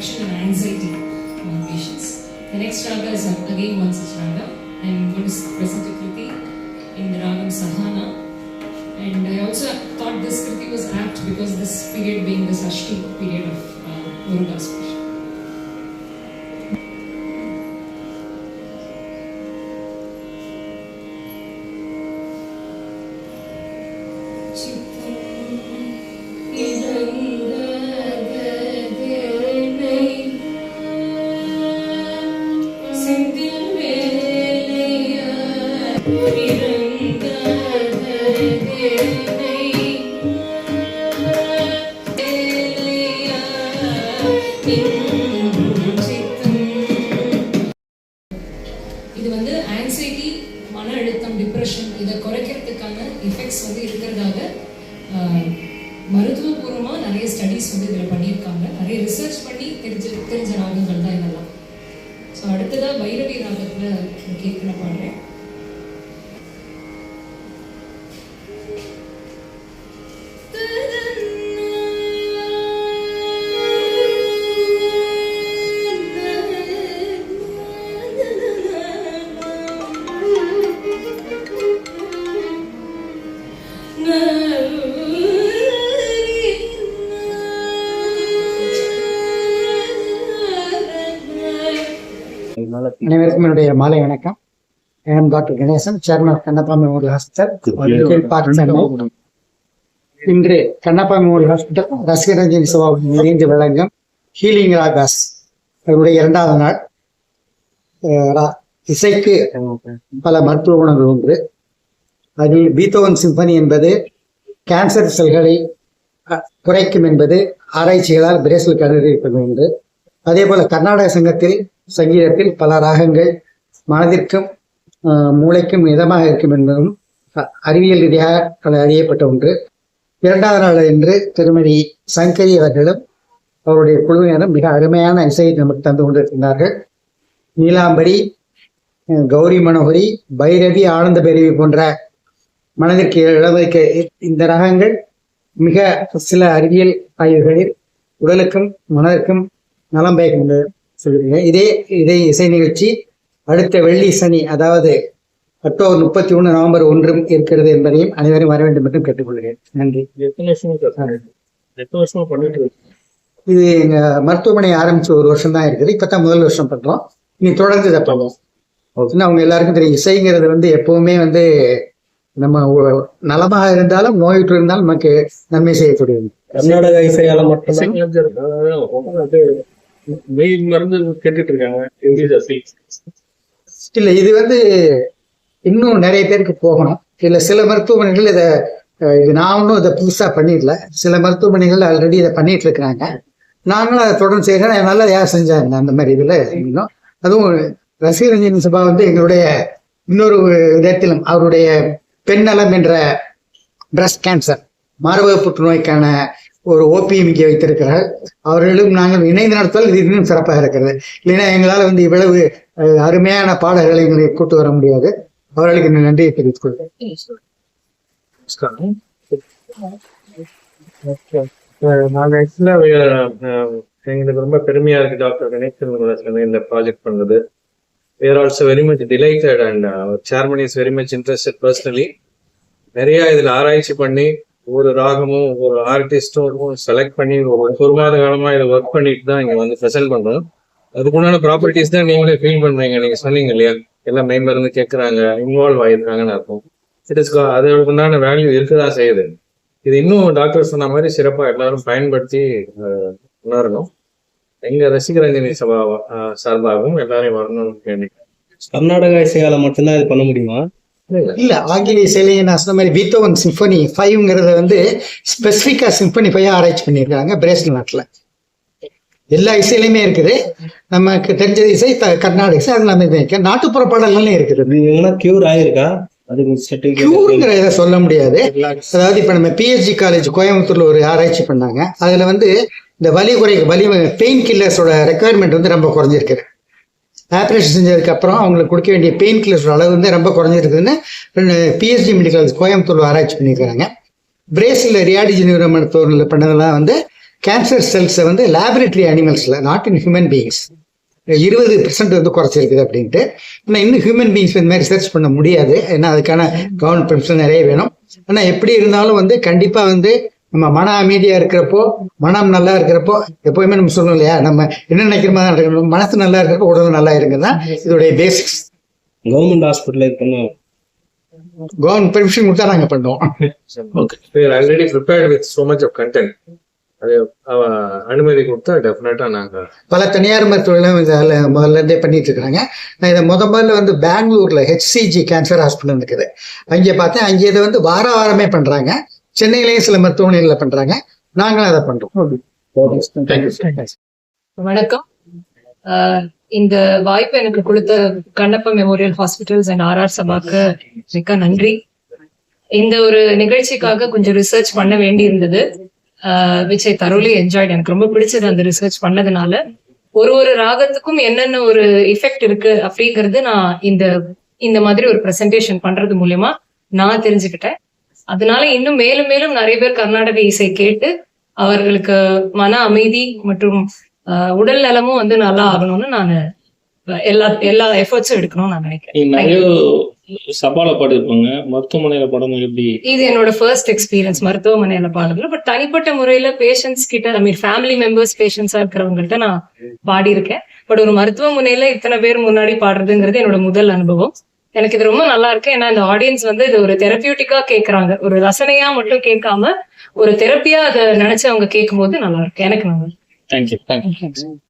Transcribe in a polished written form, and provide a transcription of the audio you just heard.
reduction in anxiety among patients. The next raga is again one such raga. I am going to present a kriti in the ragam Sahana. And I also thought this kriti was apt because this period being the Sashti period of Muruga's special. இது வந்து anxiety, மன அழுத்தம், depression இதை குறைக்கிறதுக்கான effects வந்து இருக்கிறதாக மருத்துவபூர்வமாக நிறைய studies வந்து இதில் பண்ணியிருக்காங்க. நிறைய ரிசர்ச் பண்ணி தெரிஞ்ச ராகங்கள் தான் இதெல்லாம். ஸோ அடுத்ததாக பைரவி ராகத்தில் கேட்கல பாடுறேன். அனைவருக்கும் என்னுடைய மாலை வணக்கம். Doctor Ganesan, chairman of Kannappa memorial hospital. இன்று கண்ணப்பா மெமோரியல் ஹாஸ்பிட்டல் ரசிகரஞ்சனி சபா நிறைந்து வழங்கும் ஹீலிங் ராகாஸ் அதனுடைய 2வது நாள். இசைக்கு பல மருத்துவ குணங்கள் உண்டு. அதில் பீத்தோவன் சிம்பனி என்பது கேன்சர் செல்களை குறைக்கும் என்பது ஆராய்ச்சிகளால் பிரேசில் கண்டறியப்பது உண்டு. அதே போல கர்நாடக சங்கீதத்தில் பல ராகங்கள் மனதிற்கும் மூளைக்கும் இதமாக இருக்கும் என்பதும் அறிவியல் ரீதியாக அறியப்பட்ட ஒன்று. 2வது நாள் என்று திருமதி சங்கரி அவர்களும் அவருடைய குழுவினரும் மிக அருமையான இசையை நமக்கு தந்து கொண்டிருக்கிறார்கள். நீலாம்பரி, கௌரி மனோகரி, பைரவி, ஆனந்த பைரவி போன்ற மனதிற்கு இளமைக்க இந்த ராகங்கள் மிக சில அறிவியல் ஆய்வுகளில் உடலுக்கும் மனதிற்கும் நலம் பயக்கும் சொல்கிறேன். இதே இசை நிகழ்ச்சி அடுத்த வெள்ளி சனி, அதாவது அக்டோபர் 31, நவம்பர் 1 இருக்கிறது என்பதையும் அனைவரும் வர வேண்டும் என்றும் கேட்டுக்கொள்கிறேன். நன்றி. இது எங்க மருத்துவமனை ஆரம்பிச்சு 1 வருஷம் தான் இருக்குது. இப்பதான் முதல் வருஷம் பண்றோம். இனி தொடர்ந்து இதை பண்ணுவோம். அவங்க எல்லாருக்கும் தெரியும், இசைங்கிறது வந்து எப்பவுமே வந்து நம்ம நலமாக இருந்தாலும் நோயுற்று இருந்தாலும் நமக்கு நன்மை செய்யக்கூடியது. கர்நாடக இசையால மட்டும் மருந்து கேட்டுட்டு இருக்காங்க. இல்ல, இது வந்து இன்னும் நிறைய பேருக்கு போகணும். இல்ல சில மருத்துவமனைகள் இது நான் ஒன்றும் இதை புதுசா பண்ணிடல. சில மருத்துவமனைகள் ஆல்ரெடி இதை பண்ணிட்டு இருக்கிறாங்க. நாங்களும் அதை தொடர்ந்து செய்யறேன். நல்லா யார் செஞ்சாங்க அந்த மாதிரி இதுல இன்னும். அதுவும் ரசிகரஞ்சனி சபா வந்து எங்களுடைய இன்னொரு விதத்திலும் அவருடைய பெண்ணலம் என்ற பிரஸ்ட் கேன்சர், மார்பக புற்றுநோய்க்கான ஒரு ஓபிஎம் இங்கே வைத்திருக்கிறார். அவர்களும் நாங்கள் இணைந்து நடத்தால் இது இன்னும் சிறப்பாக இருக்கிறது. இல்லைன்னா எங்களால் வந்து இவ்வளவு அருமையான பாடல்களை எங்களை கூட்டு வர முடியாது. அவர்களுக்கு நன்றியை தெரிவித்துக் கொள்கிறேன். நாங்கள் ஆக்சுவலா எங்களுக்கு ரொம்ப பெருமையா இருக்கு டாக்டர் கணேசன் இந்த ப்ராஜெக்ட் பண்றது. We are also very much delighted and our chairman is very much interested personally. நிறைய இதுல ஆராய்ச்சி பண்ணி ஒரு ராகமும் ஒரு ஆர்டிஸ்டும் செலக்ட் பண்ணி ஒரு மாத காலமா இதை ஒர்க் பண்ணிட்டு தான் இங்க வந்து ப்ரெசென்ட் பண்றோம். அதுக்குண்டான ப்ராப்பர்ட்டிஸ் தான் நீங்களே ஃபீல் பண்றீங்க. நீங்க சொன்னீங்க இல்லையா, எல்லாம் மெம்பர் இருந்து கேட்கறாங்க, இன்வால்வ் ஆயிருக்காங்கன்னு அர்த்தம். அதுக்குண்டான வேல்யூ இருக்கதான் செய்யுது. இது இன்னும் டாக்டர் சொன்ன மாதிரி சிறப்பா எல்லாரும் பயன்படுத்தி உணரணும். எங்க ரசிகரஞ்சனி சபா சார்பாகவும் எல்லாரையும் வரணும்னு கேள்வி. கர்நாடக இசையால மட்டும்தான் இது பண்ண முடியுமா? இல்ல, ஆங்கில இசையிலேயே நான் சொன்ன மாதிரி பீத்தோவன் சிம்பனி 5ங்கிறத வந்து ஸ்பெசிபிக்கா சிம்பனி 5 ஆராய்ச்சி பண்ணியிருக்காங்க பிரேசில் நாட்டுல. எல்லா இசையிலுமே இருக்குது. நமக்கு தெரிஞ்ச இசை கர்நாடக இசை, அது நம்ம நாட்டுப்புற பாடல்கள்லாம் இருக்குது. கியூர் ஆயிருக்கா? கியூருங்கிறத சொல்ல முடியாது. அதாவது இப்ப நம்ம பிஹெச்டி காலேஜ் கோயம்புத்தூர்ல ஒரு ஆராய்ச்சி பண்ணாங்க. அதுல வந்து இந்த வலி பெயின் கில்லர்ஸோட ரெக்குவயர்மெண்ட் வந்து ரொம்ப குறைஞ்சிருக்கு. ஆப்ரேஷன் செஞ்சதுக்கு அப்புறம் அவங்களுக்கு கொடுக்க வேண்டிய பெயின் கில்லர்ஸோட அளவு வந்து ரொம்ப குறைஞ்சிருக்குதுன்னு பிஹெச்டி மெடிக்கல் கோயம்புத்தூர்ல ஆராய்ச்சி பண்ணியிருக்காங்க. பிரேசில் ரியாடி ஜெனிவரா மருத்துவர்கள் பண்ணதெல்லாம் வந்து கேன்சர் செல்ஸை வந்து லேபரேட்டரி அனிமல்ஸில், நாட் இன் ஹியூமன் பீயிங்ஸ், 20% வந்து குறைச்சிருக்குது அப்படின்ட்டு. ஆனால் இன்னும் ஹியூமன் பீயிங்ஸ் இந்த மாதிரி ரிசர்ச் பண்ண முடியாது, ஏன்னா அதுக்கான கவர்மெண்ட் பெர்மிஷன் நிறைய வேணும். ஆனால் எப்படி இருந்தாலும் வந்து கண்டிப்பாக வந்து நம்ம மன அமைதியாக இருக்கிறப்போ, மனம் நல்லா இருக்கிறப்போ, எப்போயுமே நம்ம சொல்லணும் இல்லையா, நம்ம என்ன நினைக்கிறோமோ தான் நடக்கணும். மனசு நல்லா இருக்கிறப்போ உடம்பு நல்லா இருக்குது தான் இதோடைய பேசிக்ஸ். கவர்மெண்ட் ஹாஸ்பிட்டல் இது பண்ணுவோம். கவர்மெண்ட் பெர்மிஷன் கொடுத்தா நாங்கள் பண்ணுவோம். We are already prepared with so much of content. அது அனுமதி கொடுத்தா டெஃபினட்டா நாங்க பல தனியார் மருத்துவர்களும் இதில் முதல்ல இருந்தே பண்ணிட்டு இருக்கிறாங்க. நான் இதை முதல்ல வந்து பெங்களூர்ல ஹெச்சிஜி கேன்சர் ஹாஸ்பிட்டல் இருக்குது, அங்கே பார்த்தேன். அங்கே இதை வந்து வாரமே பண்றாங்க. சென்னையிலேயும் சில மருத்துவமனைகளில் பண்றாங்க. நாங்களும் அதை பண்றோம். வணக்கம். இந்த வாய்ப்பு எனக்கு கொடுத்த Kannappa memorial hospitals and RR சபாக்கு மிக்க நன்றி. இந்த ஒரு நிகழ்ச்சிக்காக கொஞ்சம் ரிசர்ச் பண்ண வேண்டி இருந்தது, which I thoroughly enjoyed. எனக்கு ரொம்ப பிடிச்சது அந்த ரிசர்ச் பண்ணதுனால. ஒரு ராகத்துக்கும் என்னென்ன ஒரு எஃபெக்ட் இருக்கு அப்படிங்கிறது நான் இந்த மாதிரி ஒரு பிரசன்டேஷன் பண்றது மூலியமா நான் தெரிஞ்சுக்கிட்டேன். அதனால இன்னும் மேலும் மேலும் நிறைய பேர் கர்நாடக இசை கேட்டு அவர்களுக்கு மன அமைதி மற்றும் உடல் நலமும் வந்து நல்லா ஆகணும்னு நான் எல்லா எஃபர்ட்ஸும் எடுக்கணும்னு நான் நினைக்கிறேன். நிறைய சபால பாடிருப்பாங்க, மருத்துவமனையில பாடும்போது எப்படி? இது என்னோட ஃபர்ஸ்ட் எக்ஸ்பீரியன்ஸ் மருத்துவமனையில பாடுறதுல. பட் தனிப்பட்ட முறையில பேஷண்ட்ஸ் கிட்ட, ஐ மீன் ஃபேமிலி மெம்பர்ஸ் பேஷண்ட்ஸா இருக்கிறவங்கள்ட்ட நான் பாடியிருக்கேன். பட் ஒரு மருத்துவமனையில இத்தனை பேர் முன்னாடி பாடுறதுங்கிறது என்னோட முதல் அனுபவம். எனக்கு இது ரொம்ப நல்லா இருக்கு. ஏன்னா இந்த ஆடியன்ஸ் வந்து இது ஒரு தெரப்பியூட்டிக்கா கேட்கறாங்க, ஒரு ரசனையா மட்டும் கேட்காம ஒரு தெரப்பியா அதை நினைச்சு அவங்க கேட்கும் போது நல்லா இருக்கு. எனக்கு நல்லா. தேங்க்யூ.